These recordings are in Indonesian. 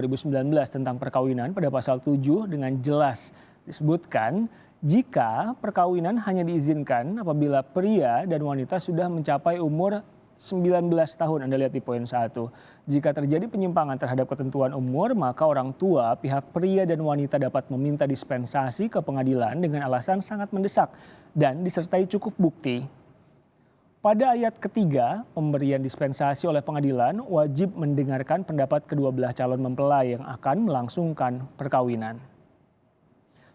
2019 tentang perkawinan pada pasal 7 dengan jelas disebutkan jika perkawinan hanya diizinkan apabila pria dan wanita sudah mencapai umur 19 tahun. Anda lihat di poin 1. Jika terjadi penyimpangan terhadap ketentuan umur, maka orang tua, pihak pria dan wanita dapat meminta dispensasi ke pengadilan dengan alasan sangat mendesak dan disertai cukup bukti. Pada ayat ketiga, pemberian dispensasi oleh pengadilan wajib mendengarkan pendapat kedua belah calon mempelai yang akan melangsungkan perkawinan.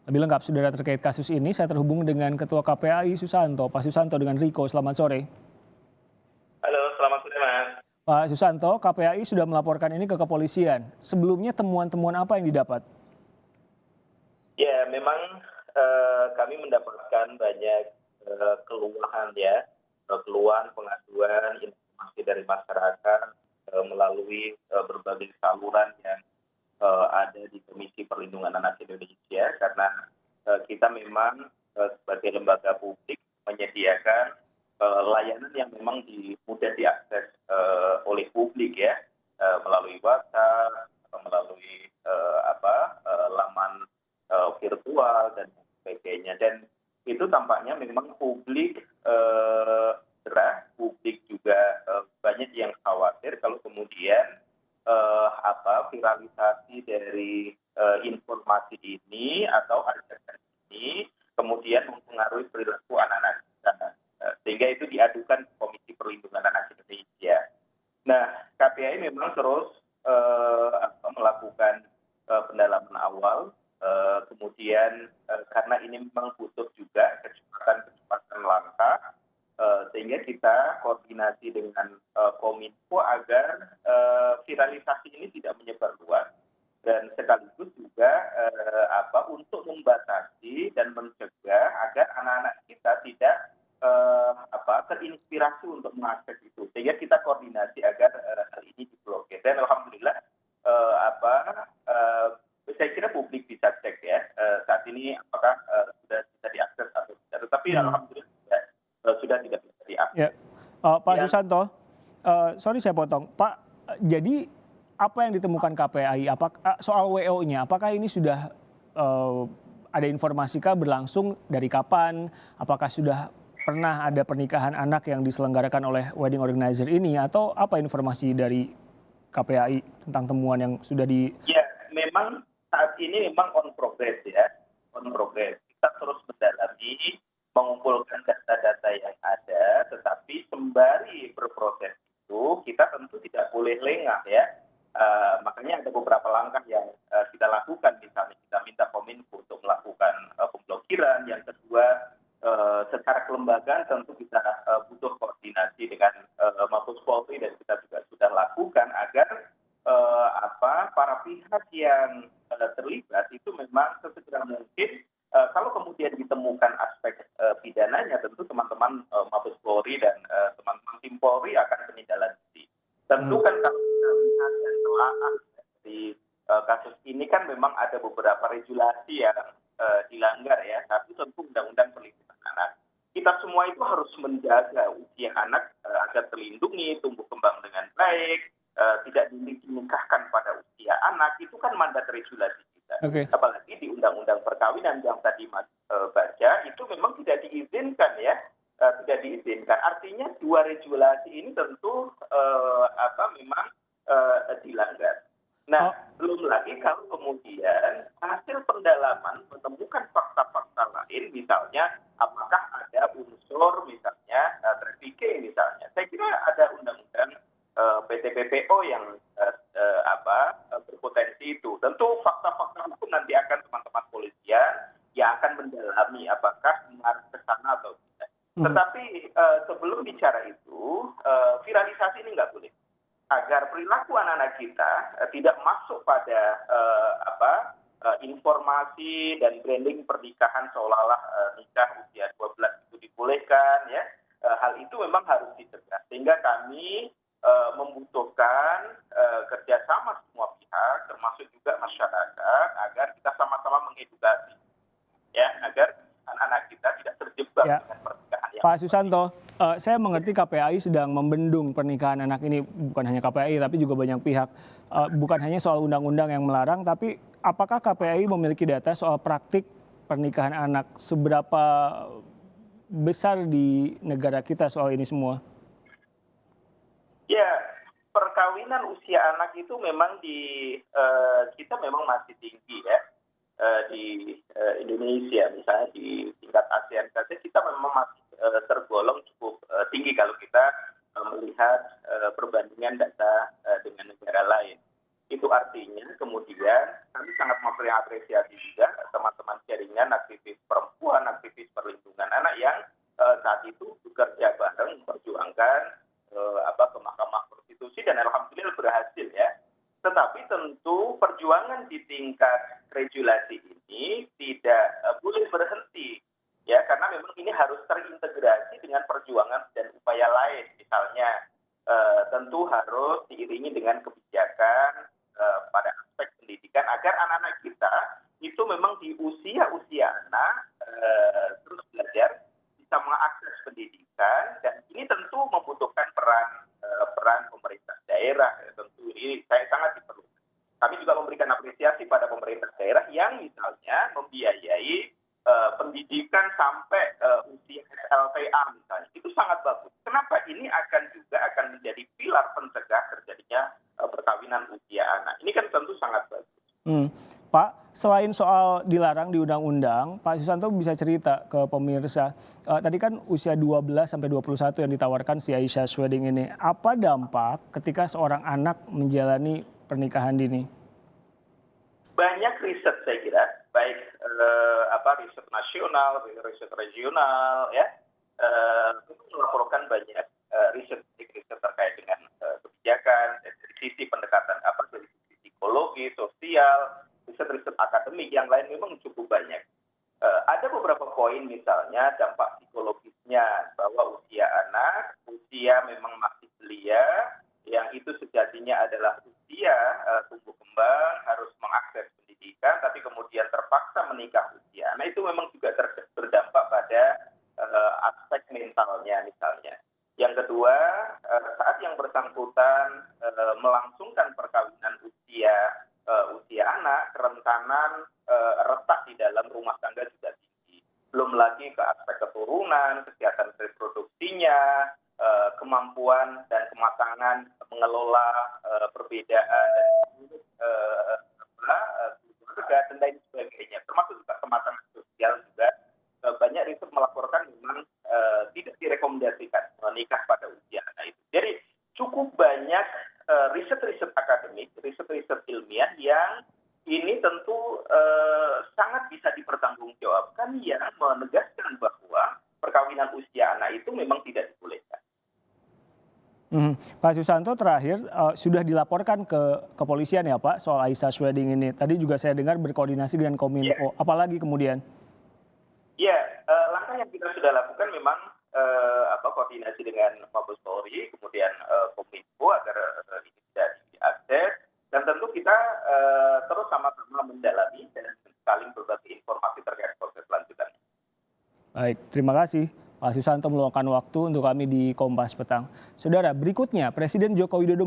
Lebih lengkap saudara terkait kasus ini, saya terhubung dengan Ketua KPAI Susanto. Pak Susanto dengan Riko, selamat sore. Halo, selamat sore Mas. Pak Susanto, KPAI sudah melaporkan ini ke kepolisian. Sebelumnya temuan-temuan apa yang didapat? Ya, memang kami mendapatkan banyak keluhan ya, keluhan, pengaduan, informasi dari masyarakat melalui berbagai saluran yang ada di Komisi Perlindungan Anak Indonesia, karena kita memang sebagai lembaga publik menyediakan layanan yang memang mudah diakses oleh publik ya, melalui WhatsApp, melalui laman virtual dan sebagainya. Dan itu tampaknya memang publik publik juga banyak yang khawatir kalau kemudian viralisasi dari informasi ini atau ajakan ini kemudian mempengaruhi perilaku anak-anak kita. Sehingga itu diadukan ke Komisi Perlindungan Anak Indonesia. Nah, KPAI memang terus melakukan pendalaman awal, kemudian karena ini memang butuh juga kecepatan langkah, sehingga kita koordinasi dengan Kominfo agar viralisasi ini tidak menyebar luas dan sekaligus juga untuk membatasi dan mencegah agar anak-anak kita tidak terinspirasi untuk mengakses itu, sehingga kita koordinasi agar hal ini diblokir. Dan alhamdulillah saya kira publik bisa cek ya saat ini apakah sudah bisa diakses atau tidak, tetapi alhamdulillah sudah tidak bisa diakses. Ya. Pak Susanto, sorry saya potong. Pak, jadi apa yang ditemukan KPAI soal WO-nya? Apakah ini sudah ada informasi kah berlangsung dari kapan? Apakah sudah pernah ada pernikahan anak yang diselenggarakan oleh wedding organizer ini, atau apa informasi dari KPAI tentang temuan yang sudah di... Ya, memang saat ini memang on progress ya, on progress. Kita terus mendalami, mengumpulkan data-data yang ada, tetapi sembari berproses itu kita tentu tidak boleh lengah ya. Makanya ada beberapa langkah yang kita lakukan, misalnya kita minta Kominfo untuk melakukan pemblokiran. Yang kedua, secara kelembagaan tentu kita butuh koordinasi dengan Mabes Polri, dan kita juga sudah lakukan agar para pihak yang terlibat itu memang sesegera mungkin, kalau kemudian ditemukan aspek pidananya, tentu teman-teman Mabes Polri dan teman-teman tim Polri akan menindaklanjuti. Tentu kan kalau kita lihat dan telaah di kasus ini kan memang ada beberapa regulasi yang dilanggar ya. Satu tentu Undang-Undang Perlindungan Anak. Kita semua itu harus menjaga usia anak agar terlindungi, tumbuh kembang dengan baik, tidak dinikahkan pada usia anak. Itu kan mandat regulasi kita. Okay. Apalagi di Undang-Undang Perkawinan yang tadi Mas baca, itu memang tidak diizinkan ya. Tidak diizinkan. Artinya dua regulasi ini tentu memang dilanggar. Nah, belum lagi kalau kemudian hasil pendalaman menemukan fakta-fakta lain, misalnya apakah ada unsur misalnya trafficking misalnya. Saya kira ada undang-undang PTPPO yang berpotensi itu. Tentu fakta-fakta hukum nanti akan teman-teman polisian yang akan mendalami apakah mengarah ke sana atau tidak. Tetapi sebelum bicara itu, viralisasi ini nggak boleh. Agar perilaku anak-anak kita tidak masuk pada informasi dan branding pernikahan seolah-olah nikah usia 12 itu dibolehkan ya. Hal itu memang harus dicegah. Sehingga kami membutuhkan kerjasama semua pihak, termasuk juga masyarakat, agar kita sama-sama mengedukasi ya, agar anak-anak kita tidak terjebak dengan pernikahan yang Pak Susanto, saya mengerti KPAI sedang membendung pernikahan anak ini, bukan hanya KPAI tapi juga banyak pihak. Bukan hanya soal undang-undang yang melarang, tapi apakah KPAI memiliki data soal praktik pernikahan anak? Seberapa besar di negara kita soal ini semua? Ya, perkawinan usia anak itu memang kita memang masih tinggi ya di Indonesia. Misalnya di tingkat ASEAN saja kita memang masih tergolong cukup tinggi kalau kita melihat perbandingan data dengan negara lain. Itu artinya kemudian kami sangat mengapresiasi juga teman-teman jaringan aktivis perempuan, aktivis perlindungan anak yang saat itu bekerja bareng memperjuangkan ke Mahkamah Konstitusi dan alhamdulillah berhasil ya. Tetapi tentu perjuangan di tingkat regulasi ini tidak boleh berhenti ya, karena memang ini harus terintegrasi dengan perjuangan dan upaya lain. Misalnya tentu harus diiringi dengan kebijakan pada aspek pendidikan agar anak-anak kita itu memang di usia anak terus belajar, bisa mengakses pendidikan, dan ini tentu membutuhkan peran pemerintah daerah. Tentu ini saya sangat diperlukan. Kami juga memberikan apresiasi pada pemerintah daerah yang misalnya membiayai pendidikan sampai usia SLTA misalnya. Itu sangat bagus. Kenapa? Ini akan menjadi pilar pencegah terjadinya perkawinan usia anak. Ini kan tentu sangat bagus. Pak, selain soal dilarang di undang-undang, Pak Susanto bisa cerita ke pemirsa, tadi kan usia 12 sampai 21 yang ditawarkan si Aisyah's Wedding ini. Apa dampak ketika seorang anak menjalani pernikahan dini? Banyak riset saya kira, baik riset nasional, riset regional ya, melaporkan banyak riset terkait dengan kebijakan dari sisi pendekatan dari sisi psikologi, sosial, riset akademik yang lain memang cukup banyak. Ada beberapa poin misalnya dampak psikologisnya bahwa usia memang masih belia, yang itu sejatinya adalah usia tumbuh kembang, harus mengakses pendidikan, tapi kemudian terpaksa menikah usia. Nah itu memang juga berdampak pada aspek mentalnya misalnya. Yang kedua, saat yang bersangkutan melangsungkan perkawinan usia anak, kerentanan retak di dalam rumah tangga juga tinggi. Belum lagi ke aspek keturunan, kesehatan reproduksinya, kemampuan dan kematangan mengelola perbedaan dan keluarga dan lain sebagainya. Termasuk juga kematangan sosial juga. Banyak riset melaporkan memang tidak direkomendasikan menikah pada usia anak itu. Jadi cukup banyak riset-riset akademik, riset-riset ilmiah yang ini tentu sangat bisa dipertanggungjawabkan yang menegaskan bahwa perkawinan usia anak itu memang tidak dibolehkan. Pak Susanto, terakhir sudah dilaporkan ke kepolisian ya Pak soal Aisyah's Wedding ini. Tadi juga saya dengar berkoordinasi dengan Kominfo. Apalagi kemudian? Ya, langkah yang kita sudah lakukan memang koordinasi dengan Mabes Polri, kemudian Kominfo agar ini tidak diakses, dan tentu kita terus sama-sama mendalami dan saling berbagi informasi terkait proses lanjutannya. Baik, terima kasih Pak Susanto meluangkan waktu untuk kami di Kompas Petang. Saudara, berikutnya Presiden Joko Widodo